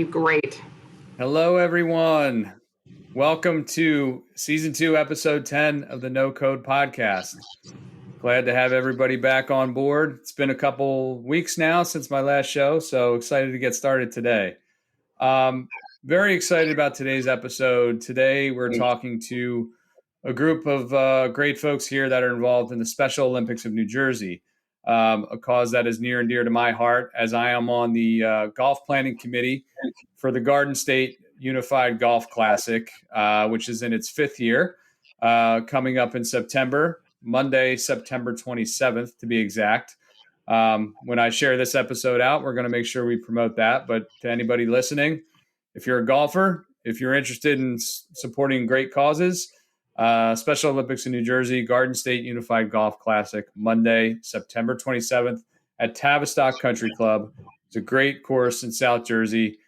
Great. Hello, everyone. Welcome to Season 2, Episode 10 of the No Code Podcast. Glad to have everybody back on board. It's been a couple weeks now since my last show, so excited to get started today. Very excited about today's episode. Today, we're talking to a group of great folks here that are involved in the Special Olympics of New Jersey, a cause that is near and dear to my heart, as I am on the golf planning committee for the Garden State Unified Golf Classic, which is in its fifth year, coming up in September, Monday, September 27th, to be exact. When I share this episode out, we're going to make sure we promote that. But to anybody listening, if you're a golfer, if you're interested in supporting great causes, Special Olympics in New Jersey, Garden State Unified Golf Classic, Monday, September 27th at Tavistock Country Club. It's a great course in South Jersey,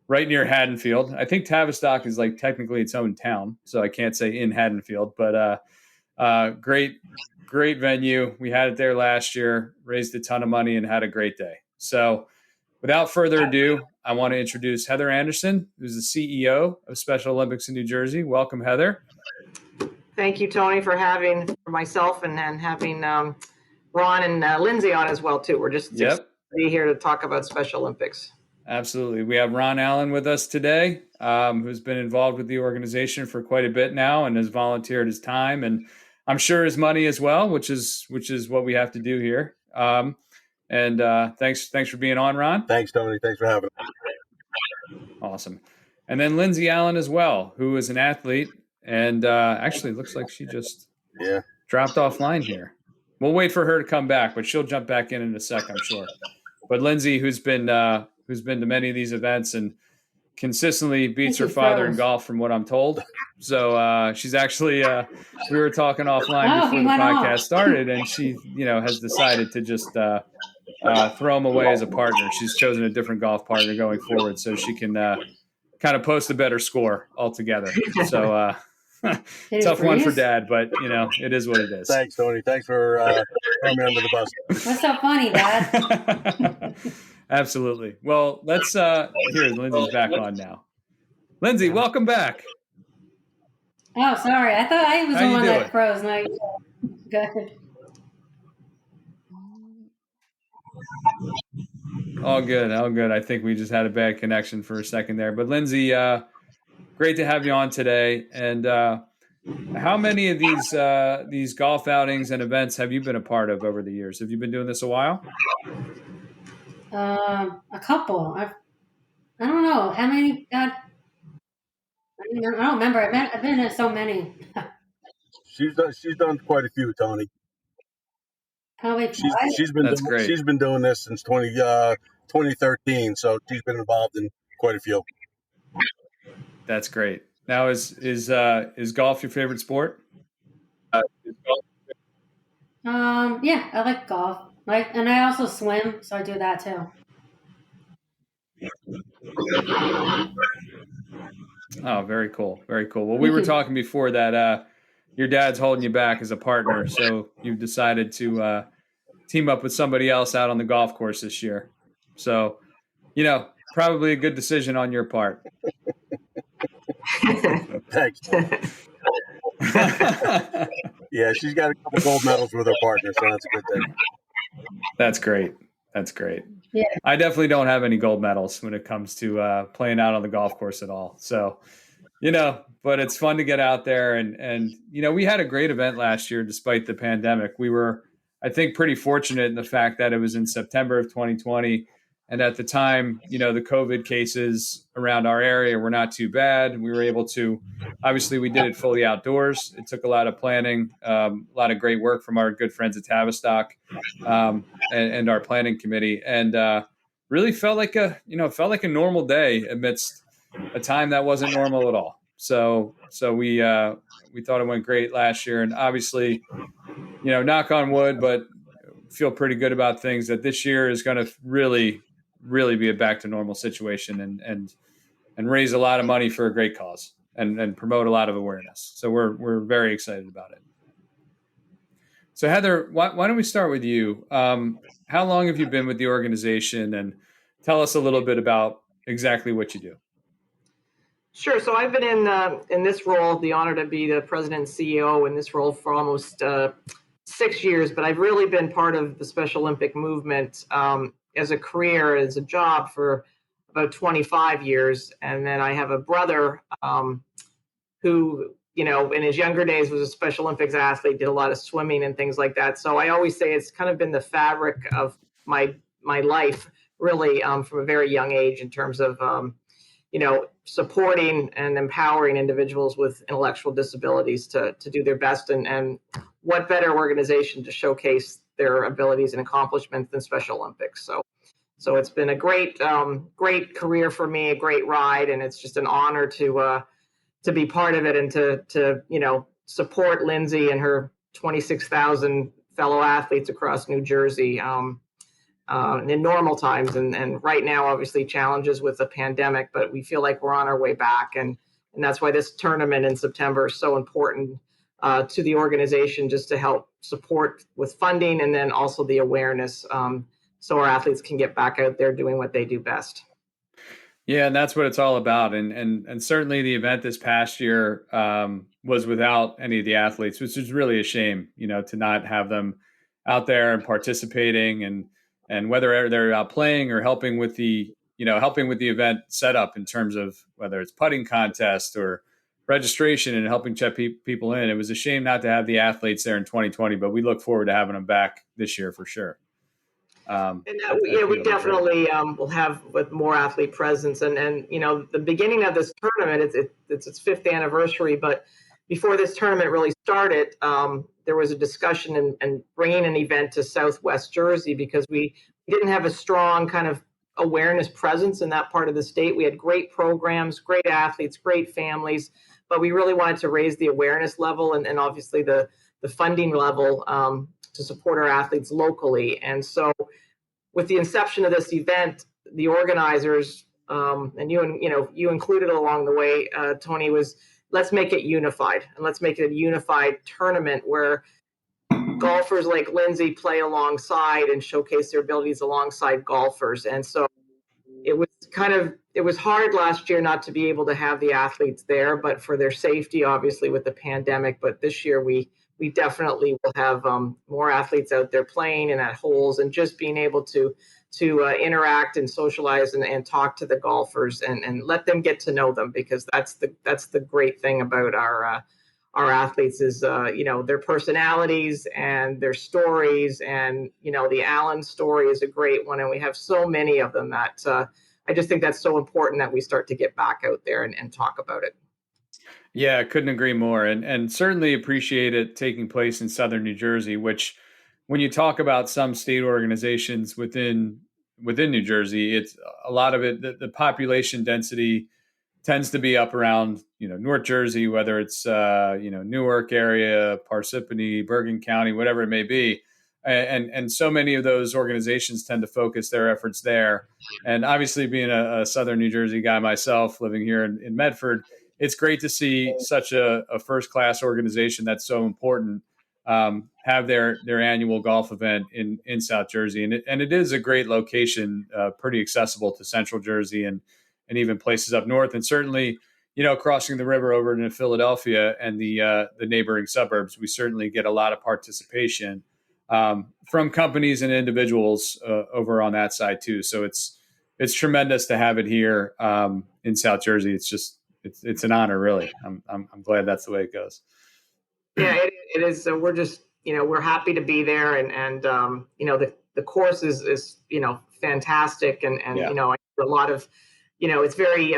right near Haddonfield. I think Tavistock is like technically its own town, so I can't say in Haddonfield, but great venue. We had it there last year, raised a ton of money, and had a great day. So without further ado, I want to introduce Heather Andersen, who's the CEO of Special Olympics in New Jersey. Welcome, Heather. Thank you, Tony, for having myself and having Ron and Lindsay on as well, too. We're just excited to be here to talk about Special Olympics. Absolutely. We have Ron Allen with us today, who's been involved with the organization for quite a bit now and has volunteered his time and I'm sure his money as well, which is what we have to do here. Thanks for being on, Ron. Thanks, Tony. Thanks for having me. Awesome. And then Lindsay Allen as well, who is an athlete and actually looks like she just dropped offline here. We'll wait for her to come back, but she'll jump back in a sec, I'm sure. But Lindsay, who's been to many of these events and consistently beats her father in golf, from what I'm told. So she's actually, we were talking offline before the podcast started, and she, has decided to just throw him away as a partner. She's chosen a different golf partner going forward so she can kind of post a better score altogether. So tough one for Dad, but, it is what it is. Thanks, Tony. Thanks for throwing me under the bus. What's so funny, Dad? Absolutely. Well, let's here's Lindsay's back on now. Lindsay, welcome back. Oh, sorry. I thought I was the one that froze. No, good. All good. I think we just had a bad connection for a second there. But Lindsay, great to have you on today. And how many of these golf outings and events have you been a part of over the years? Have you been doing this a while? A couple. I don't know how many. I don't remember. I've been in so many. She's done quite a few, Tony. Probably great. She's been doing this since 2013, so she's been involved in quite a few. That's great. Now, is golf your favorite sport? Yeah, I like golf. And I also swim, so I do that too. Oh, very cool. Very cool. Well, we were talking before that your dad's holding you back as a partner, so you've decided to team up with somebody else out on the golf course this year. So, probably a good decision on your part. Thanks. Yeah, she's got a couple gold medals with her partner, so that's a good thing. That's great. Yeah. I definitely don't have any gold medals when it comes to playing out on the golf course at all. So, but it's fun to get out there. And we had a great event last year despite the pandemic. We were, I think, pretty fortunate in the fact that it was in September of 2020. And at the time, the COVID cases around our area were not too bad. We were able to, obviously, we did it fully outdoors. It took a lot of planning, a lot of great work from our good friends at Tavistock and our planning committee, and really felt like a normal day amidst a time that wasn't normal at all. So we thought it went great last year, and obviously, knock on wood, but feel pretty good about things that this year is going to really be a back to normal situation and raise a lot of money for a great cause and promote a lot of awareness. So we're very excited about it. So Heather, why don't we start with you? How long have you been with the organization, and tell us a little bit about exactly what you do. Sure. So I've been in this role, the honor to be the president and CEO in this role for almost 6 years, but I've really been part of the Special Olympic movement as a career, as a job for about 25 years. And then I have a brother who, in his younger days was a Special Olympics athlete, did a lot of swimming and things like that. So I always say it's kind of been the fabric of my life, really, from a very young age in terms of, supporting and empowering individuals with intellectual disabilities to do their best. And what better organization to showcase their abilities and accomplishments than Special Olympics. So it's been a great career for me, a great ride, and it's just an honor to be part of it and to support Lindsay and her 26,000 fellow athletes across New Jersey in normal times. And right now, obviously, challenges with the pandemic, but we feel like we're on our way back. And that's why this tournament in September is so important to the organization, just to help support with funding and then also the awareness so our athletes can get back out there doing what they do best. Yeah, and that's what it's all about. And certainly the event this past year was without any of the athletes, which is really a shame, to not have them out there and participating and whether they're out playing or helping with the event setup in terms of whether it's putting contest or registration and helping check people in. It was a shame not to have the athletes there in 2020, but we look forward to having them back this year for sure. We definitely will have with more athlete presence, and the beginning of this tournament, it's its 5th anniversary. But before this tournament really started, there was a discussion and bringing an event to Southwest Jersey because we didn't have a strong kind of awareness presence in that part of the state. We had great programs, great athletes, great families, but we really wanted to raise the awareness level and obviously the funding level to support our athletes locally. And so with the inception of this event, the organizers, and you included along the way, Tony, was let's make it unified and let's make it a unified tournament where golfers like Lindsay play alongside and showcase their abilities alongside golfers. And so it was hard last year not to be able to have the athletes there, but for their safety, obviously with the pandemic. But this year we definitely will have more athletes out there playing and at holes and just being able to interact and socialize and talk to the golfers and let them get to know them, because that's the great thing about our athletes is their personalities and their stories. And the Allen story is a great one, and we have so many of them that I just think that's so important that we start to get back out there and talk about it. Yeah, I couldn't agree more, and certainly appreciate it taking place in Southern New Jersey, which when you talk about some state organizations within New Jersey, it's a lot of it, the population density tends to be up around, North Jersey, whether it's, Newark area, Parsippany, Bergen County, whatever it may be. And so many of those organizations tend to focus their efforts there. And obviously being a Southern New Jersey guy myself, living here in Medford, it's great to see such a first-class organization that's so important have their annual golf event in South Jersey. And it is a great location, pretty accessible to Central Jersey and even places up north. And certainly, crossing the river over into Philadelphia and the neighboring suburbs, we certainly get a lot of participation from companies and individuals over on that side too. So it's tremendous to have it here in South Jersey. It's an honor, really. I'm glad that's the way it goes. Yeah, it is. So we're just, we're happy to be there, and the course is fantastic, and yeah. A lot of, it's very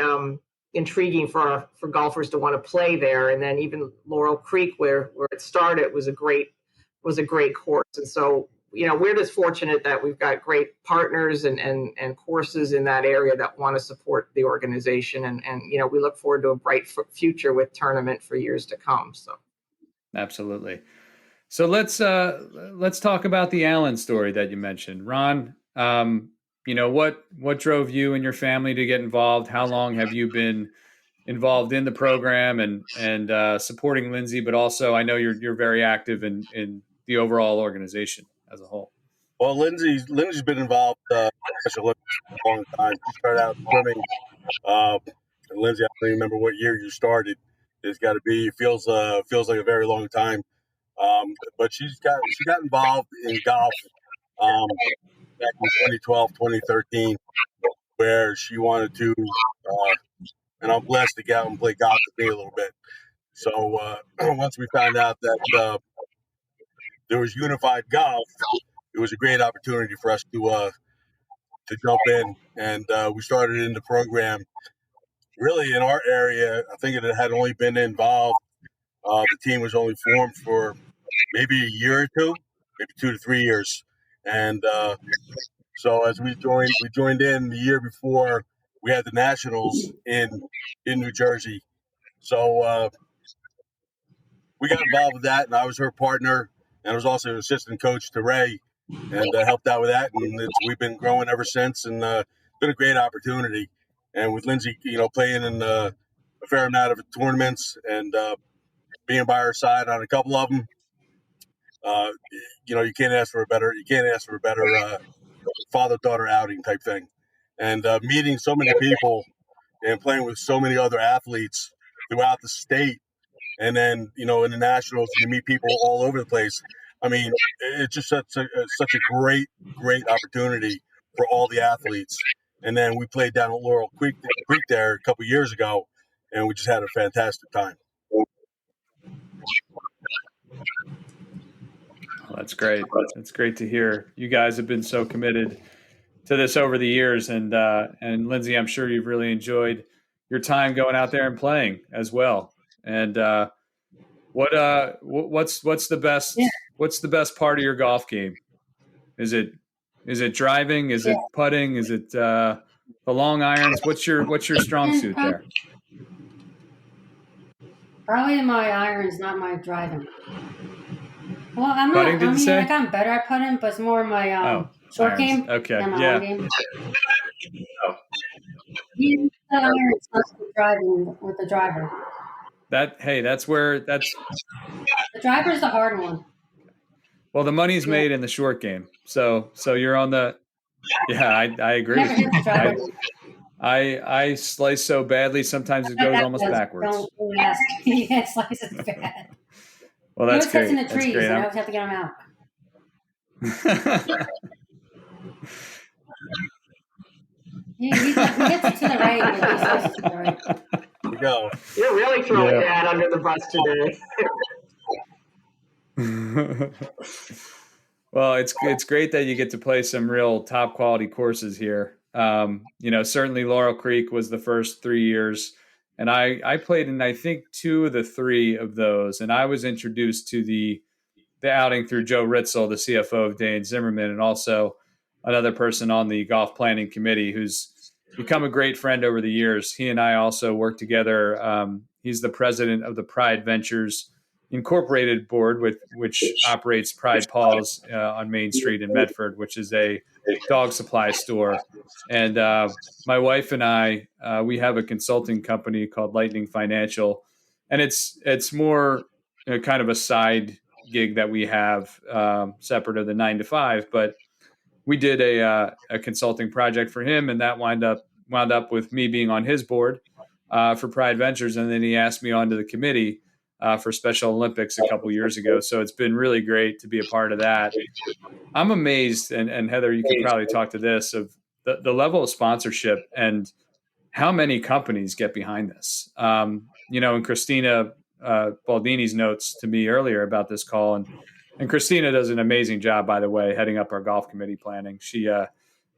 intriguing for golfers to want to play there, and then even Laurel Creek, where it started, was a great course, and so we're just fortunate that we've got great partners and courses in that area that want to support the organization, and we look forward to a bright future with tournament for years to come. So. Absolutely. So let's talk about the Allen story that you mentioned, Ron. What drove you and your family to get involved? How long have you been involved in the program and supporting Lindsay? But also, I know you're very active in the overall organization as a whole. Well, Lindsay's been involved Special Olympics for a long time. She started out swimming. And Lindsay, I don't even remember what year you started. It's got to be feels like a very long time. But she got involved in golf back in 2012, 2013, where she wanted to, and I'm blessed to get out and play golf with me a little bit. So once we found out that there was unified golf, it was a great opportunity for us to jump in, and we started in the program. Really, in our area, I think it had only been involved. The team was only formed for maybe a year or two, maybe 2 to 3 years, and so as we joined in the year before we had the nationals in New Jersey. So we got involved with that, and I was her partner, and I was also an assistant coach to Ray, and helped out with that. And we've been growing ever since, and been a great opportunity. And with Lindsay, playing in a fair amount of tournaments and being by her side on a couple of them, you can't ask for a better father-daughter outing type thing. And meeting so many people and playing with so many other athletes throughout the state. And then, in the nationals, you meet people all over the place. I mean, it's just such a great opportunity for all the athletes. And then we played down at Laurel Creek there a couple of years ago, and we just had a fantastic time. Oh, that's great. That's great to hear. You guys have been so committed to this over the years, and Lindsay, I'm sure you've really enjoyed your time going out there and playing as well. And what's the best what's the best part of your golf game? Is it driving? Is it putting? Is it the long irons? What's your strong suit there? Probably my irons, not my driving. Well, I'm putting, not. say? Like I'm better at putting, but it's more my short irons. game Okay, than my yeah. long game. Use the irons, not the driving with the driver. That's where the driver's the hard one. Well, the money's made in the short game, so you're on the. Yeah, I agree. Never hit the driver. I slice so badly sometimes it goes almost backwards. Don't ask. You can't slice it bad. Well, that's great. In the trees, and I always have to get them out. He gets it to the right, and he slices to the right. There you go. You're really throwing Dad under the bus today. Well, it's great that you get to play some real top quality courses here. Certainly Laurel Creek was the first 3 years, and I played in, I think, 2 of the 3 of those, and I was introduced to the outing through Joe Ritzel, the CFO of Dane Zimmerman, and also another person on the golf planning committee who's become a great friend over the years. He and I also work together. He's the president of the Pride Ventures Incorporated board, which operates Pride Paws on Main Street in Medford, which is a dog supply store. And my wife and I, we have a consulting company called Lightning Financial, and it's more kind of a side gig that we have separate of the 9 to 5. But we did a consulting project for him, and that wound up with me being on his board for Pride Ventures, and then he asked me onto the committee for Special Olympics a couple years ago. So it's been really great to be a part of that. I'm amazed, and Heather, you could probably talk to this, of the level of sponsorship and how many companies get behind this. And Christina Baldini's notes to me earlier about this call, and Christina does an amazing job, by the way, heading up our golf committee planning. She,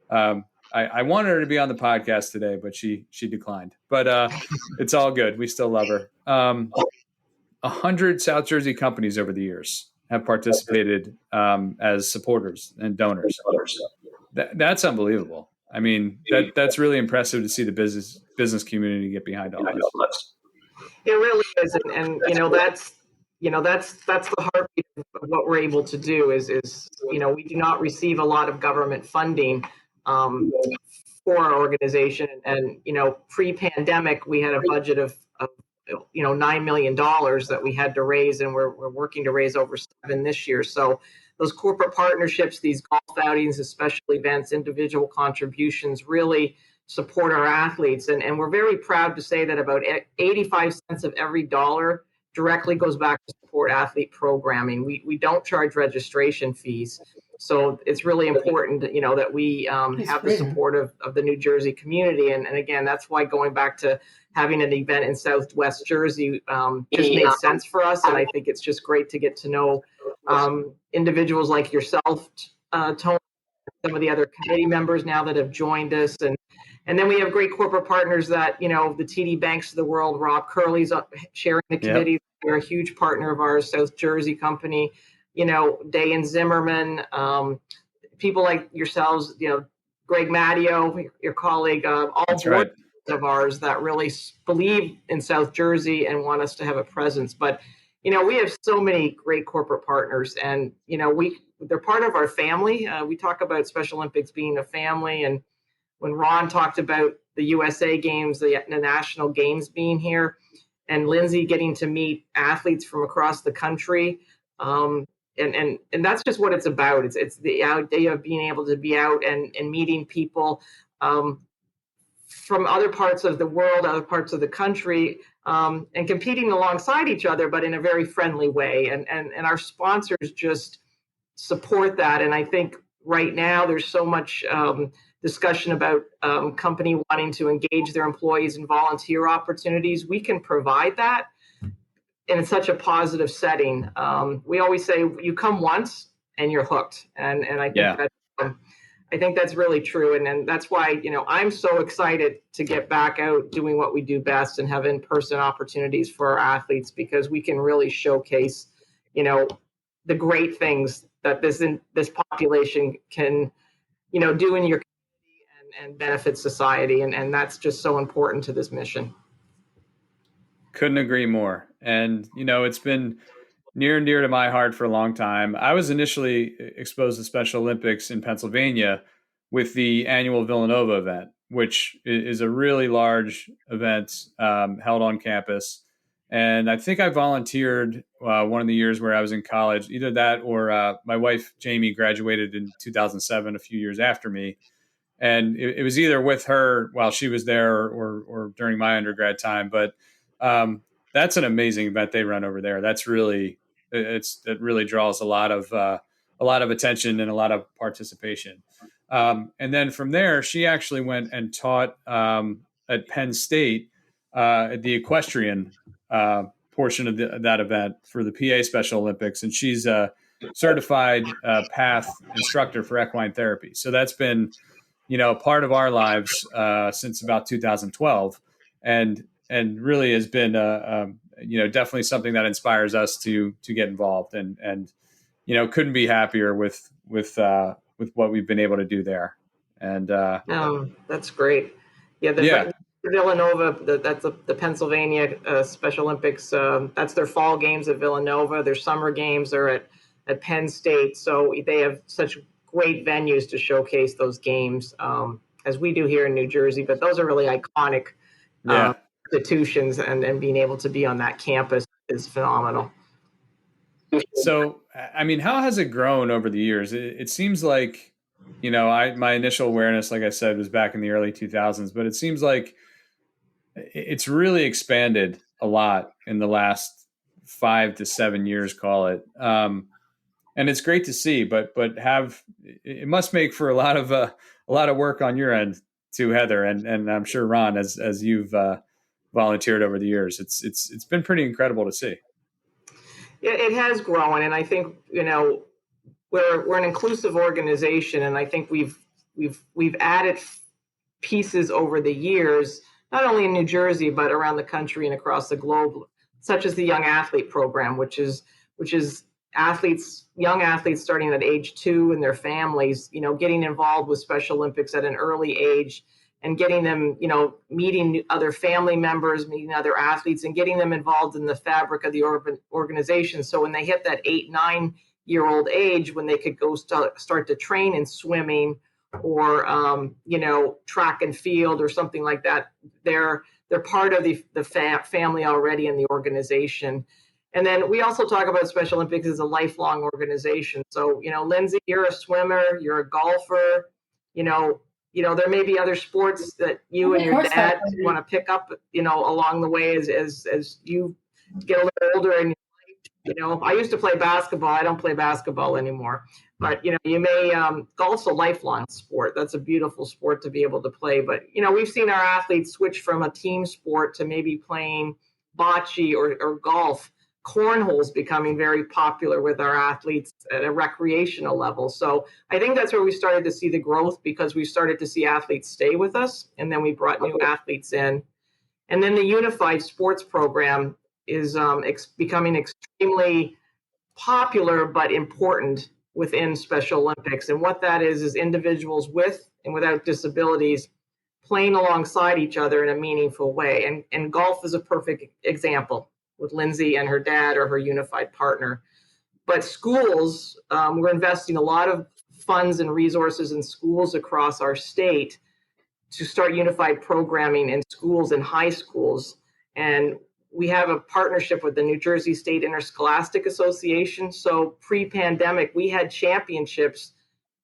I wanted her to be on the podcast today, but she declined. But it's all good. We still love her. 100 South Jersey companies over the years have participated as supporters and donors. That's unbelievable. I mean, that's really impressive to see the business community get behind all this. It really is, and that's the heartbeat of what we're able to do. Is we do not receive a lot of government funding for our organization, and pre-pandemic we had a budget of $9 million that we had to raise, and we're working to raise over $7 million this year. So those corporate partnerships, these golf outings, the special events, individual contributions really support our athletes. And we're very proud to say that about 85 cents of every dollar directly goes back to support athlete programming. We don't charge registration fees. So it's really important, that we have the support of the New Jersey community. And again, that's why going back to having an event in Southwest Jersey just made sense for us. And I think it's just great to get to know individuals like yourself, Tony, some of the other committee members now that have joined us. And then we have great corporate partners that, the TD Banks of the world. Rob Curley's sharing the committee. Yep. They're a huge partner of ours, South Jersey company, Day and Zimmerman, people like yourselves, Greg Matteo, your colleague, all board of ours that really believe in South Jersey and want us to have a presence. But, we have so many great corporate partners, and, they're part of our family. We talk about Special Olympics being a family. And when Ron talked about the USA Games, the national games being here, and Lindsay getting to meet athletes from across the country, and that's just what it's about. It's the idea of being able to be out and meeting people from other parts of the world, other parts of the country, and competing alongside each other, but in a very friendly way. And our sponsors just support that. And I think right now there's so much discussion about company wanting to engage their employees in volunteer opportunities. We can provide that in such a positive setting. We always say you come once and you're hooked. And I think I think that's really true. And that's why, I'm so excited to get back out doing what we do best and have in-person opportunities for our athletes, because we can really showcase, the great things that this population can, do in your community and benefit society. And that's just so important to this mission. Couldn't agree more. And, it's been near and dear to my heart for a long time. I was initially exposed to Special Olympics in Pennsylvania with the annual Villanova event, which is a really large event held on campus. And I think I volunteered one of the years where I was in college, either that or my wife, Jamie, graduated in 2007, a few years after me. And it was either with her while she was there or during my undergrad time. But that's an amazing event they run over there. That's really, it really draws a lot of attention and a lot of participation. And then from there, she actually went and taught at Penn State at the equestrian portion of that event for the PA Special Olympics. And she's a certified path instructor for equine therapy. So that's been, part of our lives since about 2012. And really has been, definitely something that inspires us to get involved and couldn't be happier with what we've been able to do there. And that's great. Yeah. Villanova, that's the Pennsylvania Special Olympics. That's their fall games at Villanova. Their summer games are at Penn State. So they have such great venues to showcase those games, as we do here in New Jersey. But those are really iconic institutions, and being able to be on that campus is phenomenal. So, I mean, how has it grown over the years? It seems like, my initial awareness, like I said, was back in the early 2000s, but it seems like it's really expanded a lot in the last 5 to 7 years, call it. And it's great to see, but it must make for a lot of work on your end too, Heather, and I'm sure Ron, as you've volunteered over the years. It's been pretty incredible to see. Yeah, it has grown, and I think we're an inclusive organization, and I think we've added pieces over the years, not only in New Jersey but around the country and across the globe, such as the Young Athlete Program, which is young athletes starting at age 2 and their families, getting involved with Special Olympics at an early age, and getting them, meeting other family members, meeting other athletes, and getting them involved in the fabric of the organization. So when they hit that 8-9-year-old age, when they could go start to train in swimming or, track and field or something like that, they're part of the family already in the organization. And then we also talk about Special Olympics as a lifelong organization. So, Lindsay, you're a swimmer, you're a golfer, there may be other sports that you and your dad want to pick up, along the way as you get a little older. And, I used to play basketball. I don't play basketball anymore. But, you may, golf's a lifelong sport. That's a beautiful sport to be able to play. But, we've seen our athletes switch from a team sport to maybe playing bocce or golf. Cornhole's becoming very popular with our athletes at a recreational level. So I think that's where we started to see the growth, because we started to see athletes stay with us, and then we brought new athletes in. And then the unified sports program is becoming extremely popular but important within Special Olympics. And what that is individuals with and without disabilities playing alongside each other in a meaningful way. And golf is a perfect example with Lindsay and her dad or her unified partner. But schools, we're investing a lot of funds and resources in schools across our state to start unified programming in schools and high schools. And we have a partnership with the New Jersey State Interscholastic Association. So pre-pandemic, we had championships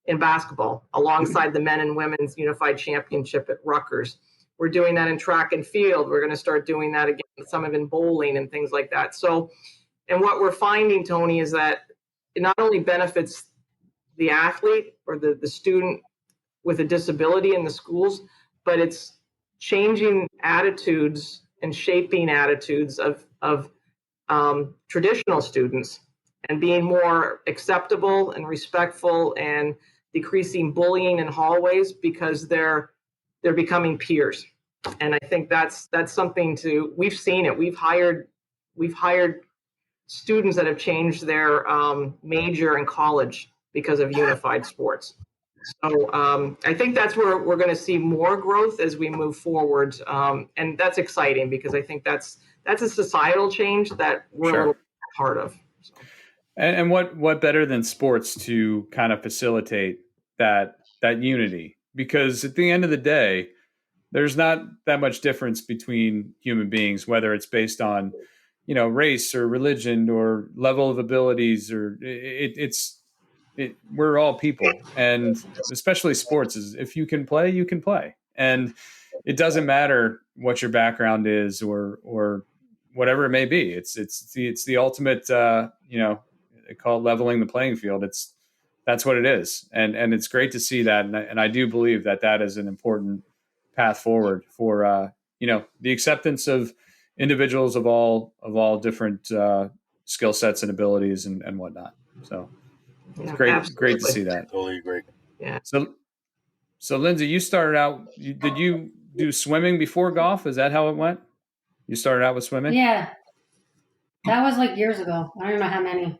in basketball alongside the men and women's unified championship at Rutgers. We're doing that in track and field. We're going to start doing that again, some of in bowling and things like that. So, and what we're finding, Tony, is that it not only benefits the athlete or the student with a disability in the schools, but it's changing attitudes and shaping attitudes of traditional students and being more acceptable and respectful and decreasing bullying in hallways, because they're becoming peers. And I think that's something we've seen it. We've hired students that have changed their major in college because of unified sports. So I think that's where we're going to see more growth as we move forward. And that's exciting, because I think that's a societal change that we're a little part of. So. And what better than sports to kind of facilitate that unity? Because at the end of the day, there's not that much difference between human beings, whether it's based on, race or religion or level of abilities, or we're all people. And especially sports is, if you can play, you can play. And it doesn't matter what your background is or whatever it may be. It's the ultimate, they call it leveling the playing field. That's what it is. And it's great to see that. And I do believe that is an important path forward for, the acceptance of individuals of all different skill sets and abilities and whatnot. So it's great to see that. Totally agree. Yeah. So Lindsay, you started out, did you do swimming before golf? Is that how it went? You started out with swimming? Yeah. That was like years ago. I don't know how many.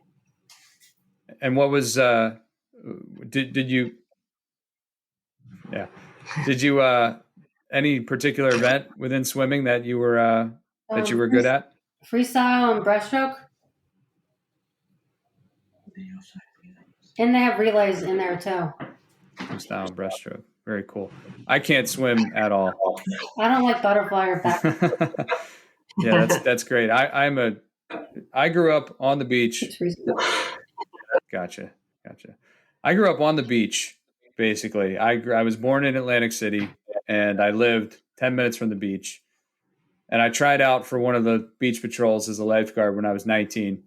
And what was, did you any particular event within swimming that you were good at? Freestyle and breaststroke. And they have relays in there too. Freestyle and breaststroke. Very cool. I can't swim at all. I don't like butterfly or back. Yeah, that's great. I grew up on the beach. Gotcha. I grew up on the beach, basically. I was born in Atlantic City, and I lived 10 minutes from the beach. And I tried out for one of the beach patrols as a lifeguard when I was 19.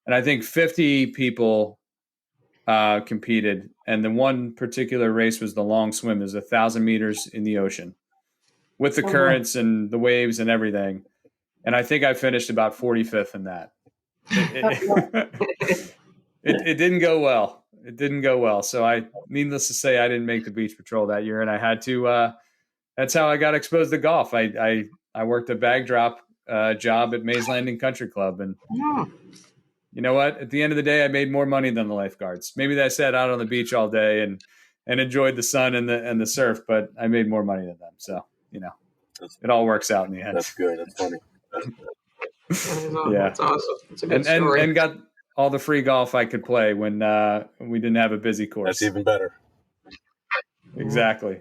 And I think 50 people competed. And the one particular race was the long swim. There's 1,000 meters in the ocean with the currents and the waves and everything. And I think I finished about 45th in that. It didn't go well. It didn't go well. So needless to say, I didn't make the beach patrol that year, and I had to. That's how I got exposed to golf. I worked a bag drop job at Mays Landing Country Club, and you know what? At the end of the day, I made more money than the lifeguards. Maybe I sat out on the beach all day and enjoyed the sun and the surf, but I made more money than them. So it all works out in the end. That's good. That's funny. Yeah, that's awesome. It's a good story. And got all the free golf I could play when we didn't have a busy course. That's even better. Exactly.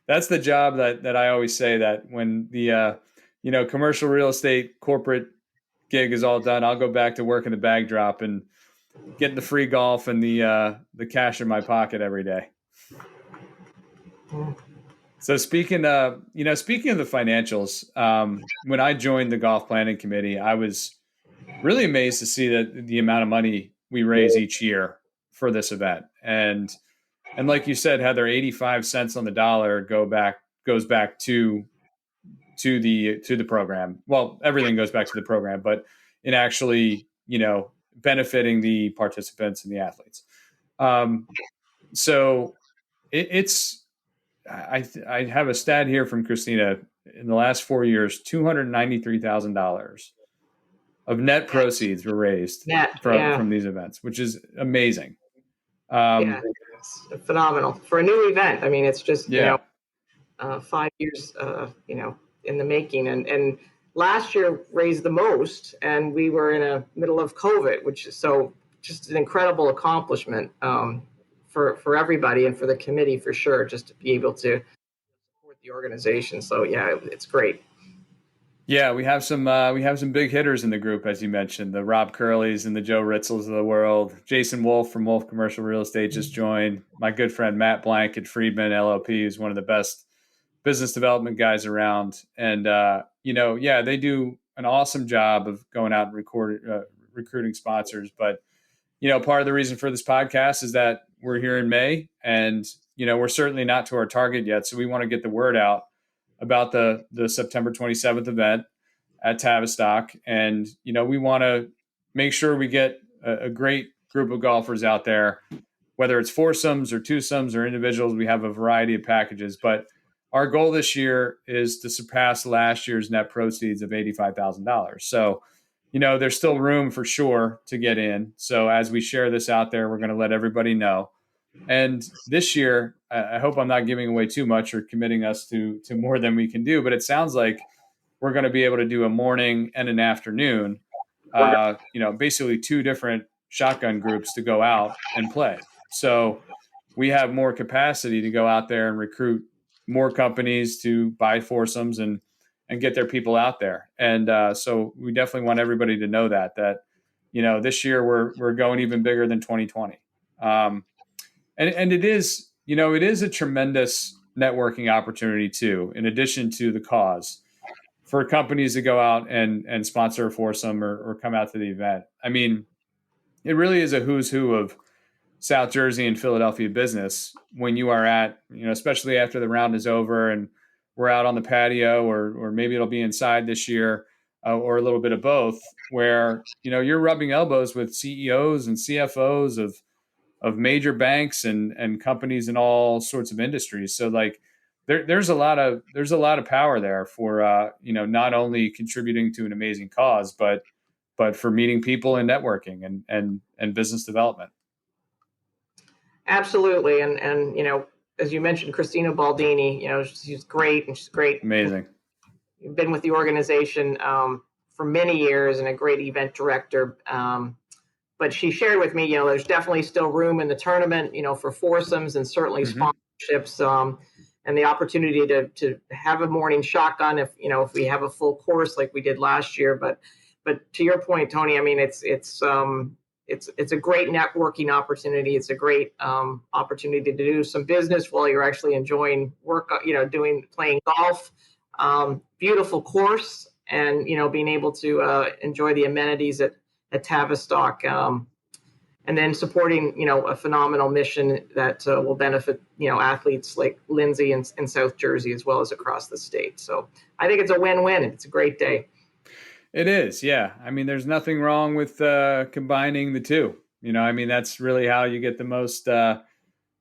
That's the job that I always say, that when the commercial real estate corporate gig is all done, I'll go back to working the bag drop and getting the free golf and the cash in my pocket every day. So speaking of the financials, when I joined the golf planning committee, I was really amazed to see that the amount of money we raise each year for this event. And like you said, Heather, 85 cents on the dollar goes back to the program. Well, everything goes back to the program, but in actually, benefiting the participants and the athletes. So I have a stat here from Christina. In the last 4 years, $293,000 of net proceeds were raised from these events, which is amazing. It's phenomenal for a new event. I mean, it's just 5 years, in the making, and last year raised the most, and we were in the middle of COVID, which is so just an incredible accomplishment for everybody and for the committee for sure, just to be able to support the organization. So it's great. Yeah, we have some big hitters in the group, as you mentioned, the Rob Curleys and the Joe Ritzels of the world. Jason Wolf from Wolf Commercial Real Estate just joined. My good friend Matt Blank at Friedman LLP, who's one of the best business development guys around. And they do an awesome job of going out and recruiting sponsors. But part of the reason for this podcast is that we're here in May, and we're certainly not to our target yet. So we want to get the word out about the September 27th event at Tavistock. And, we want to make sure we get a great group of golfers out there, whether it's foursomes or twosomes or individuals. We have a variety of packages, but our goal this year is to surpass last year's net proceeds of $85,000. So, there's still room for sure to get in. So as we share this out there, we're going to let everybody know. And this year, I hope I'm not giving away too much or committing us to more than we can do, but it sounds like we're going to be able to do a morning and an afternoon, basically two different shotgun groups to go out and play. So we have more capacity to go out there and recruit more companies to buy foursomes and get their people out there. And so we definitely want everybody to know that this year we're going even bigger than 2020. And it is, it is a tremendous networking opportunity too, in addition to the cause, for companies to go out and sponsor a foursome or come out to the event. I mean, it really is a who's who of South Jersey and Philadelphia business when you are at, especially after the round is over and we're out on the patio, or maybe it'll be inside this year, or a little bit of both, where, you're rubbing elbows with CEOs and CFOs of major banks and companies in all sorts of industries. So like there's a lot of power there for, not only contributing to an amazing cause, but for meeting people and networking and business development. Absolutely. And as you mentioned, Christina Baldini, she's great, and she's great. Amazing. Been with the organization for many years and a great event director. But she shared with me, there's definitely still room in the tournament, for foursomes and certainly sponsorships, and the opportunity to have a morning shotgun if we have a full course like we did last year. But to your point, Tony, I mean, it's a great networking opportunity. It's a great opportunity to do some business while you're actually enjoying work, playing golf. Beautiful course, and being able to enjoy the amenities at Tavistock, and then supporting a phenomenal mission that will benefit athletes like Lindsay in South Jersey as well as across the state. So I think it's a win-win. It's a great day. It is, yeah. I mean, there's nothing wrong with combining the two. I mean, that's really how you get the most out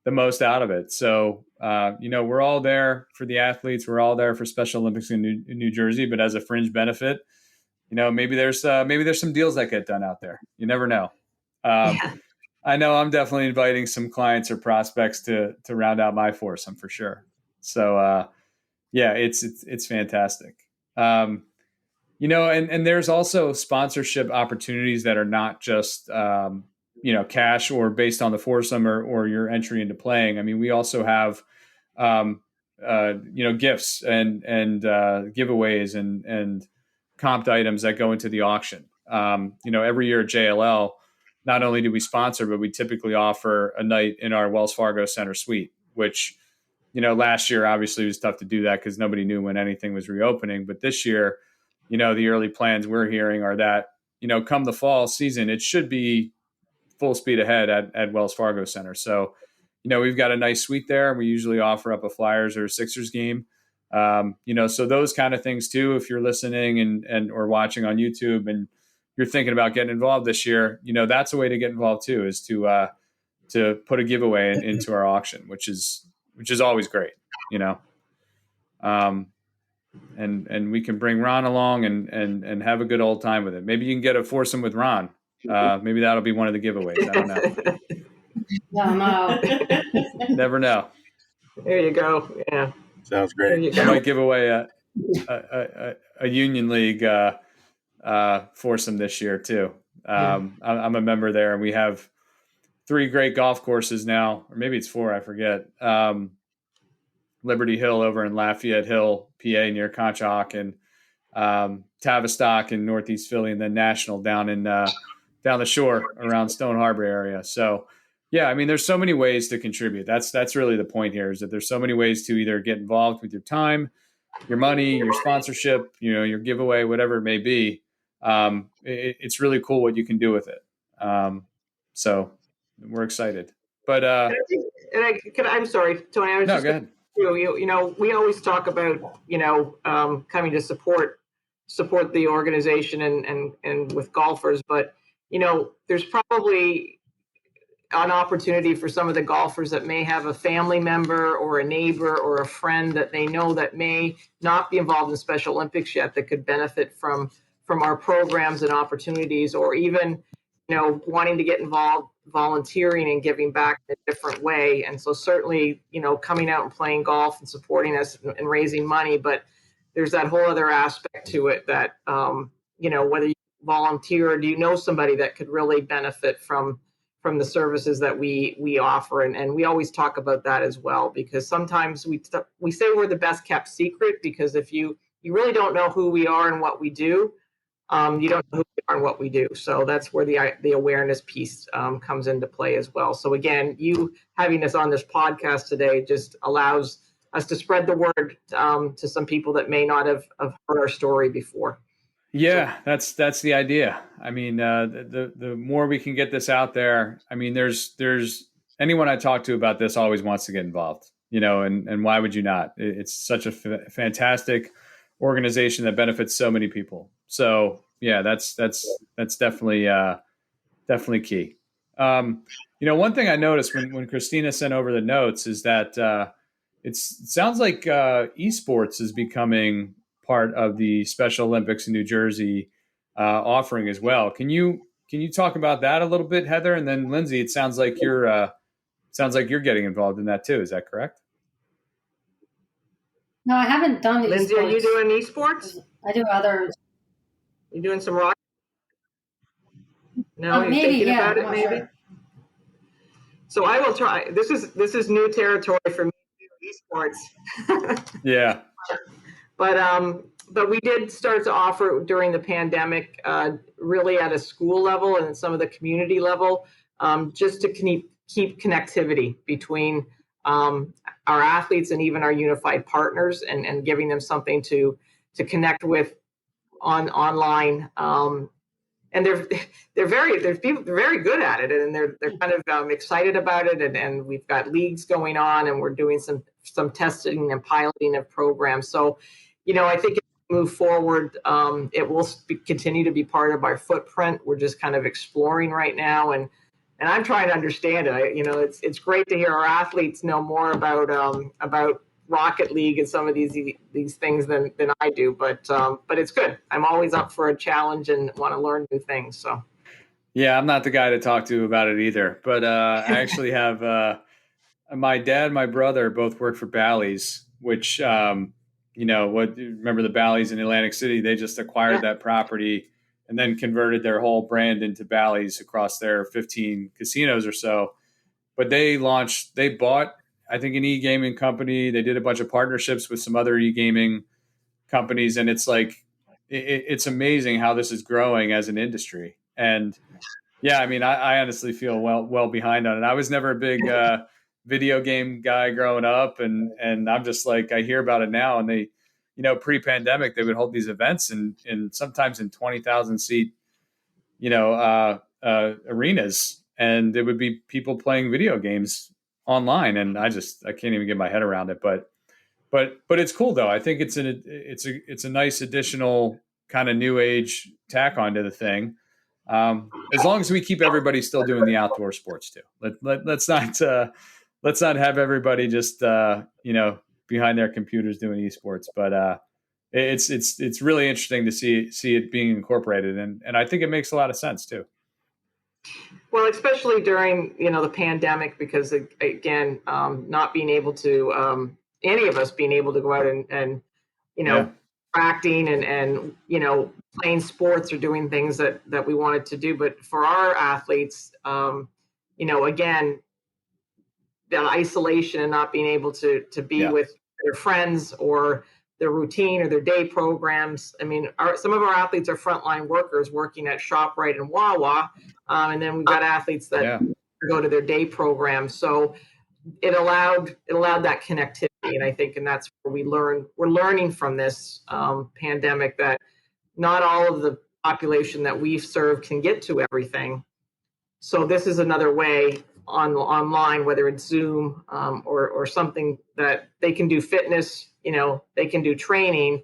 of it. So, we're all there for the athletes. We're all there for Special Olympics in New Jersey, but as a fringe benefit, maybe there's some deals that get done out there. You never know. I know I'm definitely inviting some clients or prospects to round out my foursome for sure. So, it's fantastic. And there's also sponsorship opportunities that are not just, cash or based on the foursome or your entry into playing. I mean, we also have, gifts and giveaways and comped items that go into the auction. Every year at JLL, not only do we sponsor, but we typically offer a night in our Wells Fargo Center suite, which, last year obviously it was tough to do that because nobody knew when anything was reopening. But this year, the early plans we're hearing are that, come the fall season, it should be full speed ahead at Wells Fargo Center. So, we've got a nice suite there. We usually offer up a Flyers or a Sixers game. So those kind of things too, if you're listening and or watching on YouTube and you're thinking about getting involved this year, that's a way to get involved too, is to put a giveaway into our auction, which is always great, and we can bring Ron along and have a good old time with it. Maybe you can get a foursome with Ron. Maybe that'll be one of the giveaways. I don't know. No. Never know. There you go. Yeah. Sounds great. I might give away a Union League foursome this year too. I'm a member there, and we have 3 great golf courses now, or maybe it's 4, I forget. Liberty Hill over in Lafayette Hill, PA, near Conshohock, and Tavistock in Northeast Philly, and then National down the shore around Stone Harbor area. So, yeah, I mean, there's so many ways to contribute. That's really the point here, is that there's so many ways to either get involved with your time, your money, your sponsorship, your giveaway, whatever it may be. It's really cool what you can do with it. So we're excited. But I'm sorry, Tony. I was no, go ahead. We always talk about coming to support the organization and with golfers, but there's probably an opportunity for some of the golfers that may have a family member or a neighbor or a friend that they know that may not be involved in Special Olympics yet, that could benefit from our programs and opportunities, or even wanting to get involved volunteering and giving back in a different way. And so certainly coming out and playing golf and supporting us and raising money, but there's that whole other aspect to it that whether you volunteer or do you know somebody that could really benefit from the services that we offer. And we always talk about that as well, because sometimes we say we're the best kept secret, because if you really don't know who we are and what we do, you don't know who we are and what we do. So that's where the awareness piece comes into play as well. So again, you having us on this podcast today just allows us to spread the word to some people that may not have heard our story before. Yeah, that's the idea. I mean, the more we can get this out there, I mean, there's anyone I talk to about this always wants to get involved, and why would you not? It's such a fantastic organization that benefits so many people. So yeah, that's definitely key. One thing I noticed when Christina sent over the notes is that it sounds like esports is becoming part of the Special Olympics in New Jersey offering as well. Can you talk about that a little bit, Heather? And then Lindsay, it sounds like you're getting involved in that too. Is that correct? No, I haven't done esports. Lindsay, are you doing esports? I do others. You doing some rock? No, you're maybe, thinking yeah, about it, maybe. Sure. So I will try. This is new territory for me, esports. Yeah. But we did start to offer during the pandemic, really at a school level and some of the community level, just to keep connectivity between our athletes and even our unified partners, and giving them something to connect with online. And they're very good at it, and they're kind of excited about it. And we've got leagues going on, and we're doing some testing and piloting of programs. So, I think as we move forward, it will continue to be part of our footprint. We're just kind of exploring right now, and I'm trying to understand it. It's great to hear our athletes know more about Rocket League and some of these things than I do, but it's good. I'm always up for a challenge and want to learn new things. So, yeah, I'm not the guy to talk to about it either, but I actually have my dad and my brother both work for Bally's, which remember the Bally's in Atlantic City? They just acquired that property and then converted their whole brand into Bally's across their 15 casinos or so. But they bought, I think, an e-gaming company. They did a bunch of partnerships with some other e-gaming companies. And it's like, it's amazing how this is growing as an industry. And yeah, I mean, I honestly feel well behind on it. I was never a big video game guy growing up, and I'm just like, I hear about it now, and they, pre-pandemic, they would hold these events and sometimes in 20,000 seat, arenas, and there would be people playing video games online, and I can't even get my head around it. But it's cool though. I think it's a nice additional kind of new age tack onto the thing. As long as we keep everybody still doing the outdoor sports too. Let's not have everybody just behind their computers doing esports. But it's really interesting to see it being incorporated, and I think it makes a lot of sense too. Well, especially during the pandemic, because again, not being able to any of us being able to go out and acting and playing sports or doing things that we wanted to do. But for our athletes, again, the isolation and not being able to be with their friends or their routine or their day programs. I mean, some of our athletes are frontline workers working at ShopRite and Wawa, and then we've got athletes that go to their day programs. So it allowed that connectivity, and I think, and that's where we're learning from this pandemic that not all of the population that we've served can get to everything. So this is another way online, whether it's Zoom or something that they can do fitness, they can do training.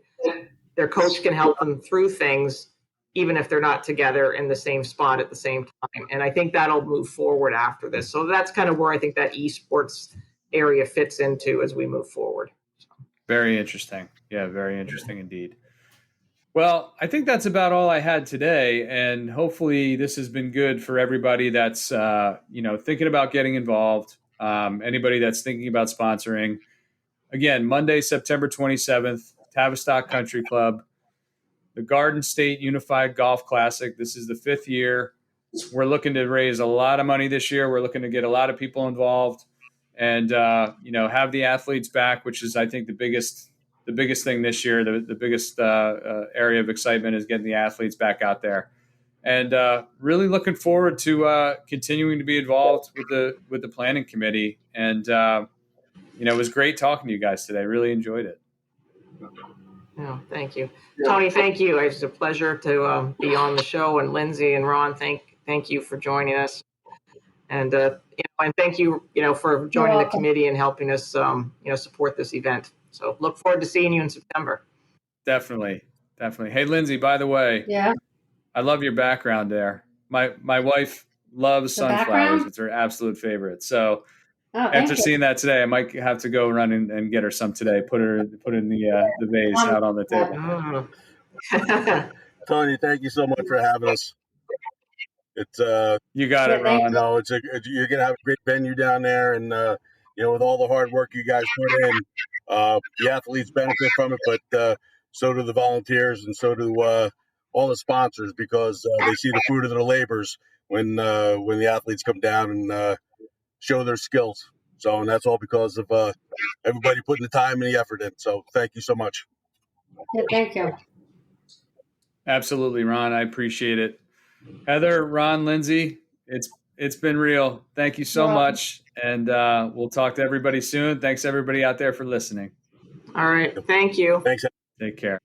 Their coach can help them through things, even if they're not together in the same spot at the same time. And I think that'll move forward after this. So that's kind of where I think that esports area fits into as we move forward. Very interesting. Yeah, very interesting indeed. Well, I think that's about all I had today, and hopefully this has been good for everybody that's thinking about getting involved. Anybody that's thinking about sponsoring. Again, Monday, September 27th, Tavistock Country Club, the Garden State Unified Golf Classic. This is the 5th year. We're looking to raise a lot of money this year. We're looking to get a lot of people involved, and have the athletes back, which is, I think, the biggest thing this year. The biggest area of excitement is getting the athletes back out there, and really looking forward to continuing to be involved with the planning committee. And it was great talking to you guys today. Really enjoyed it. Oh, thank you, Tony. Thank you. It's a pleasure to be on the show, and Lindsay and Ron, thank you for joining us, and and thank you, for joining the committee and helping us, support this event. So look forward to seeing you in September. Definitely. Hey, Lindsay, by the way, I love your background there. My wife loves sunflowers. It's her absolute favorite. So after seeing that today, I might have to go run and get her some today. Put it in the vase out on the table. Tony, thank you so much for having us. It's you got it, Ron. No, you're gonna have a great venue down there, and with all the hard work you guys put in, the athletes benefit from it, but so do the volunteers, and so do all the sponsors, because they see the fruit of their labors when the athletes come down and show their skills. So, and that's all because of everybody putting the time and the effort in. So, thank you so much. Yeah, thank you. Absolutely, Ron. I appreciate it. Heather, Ron, Lindsay, it's been real. Thank you so much, and we'll talk to everybody soon. Thanks everybody out there for listening. All right, thank you. Thanks. Take care.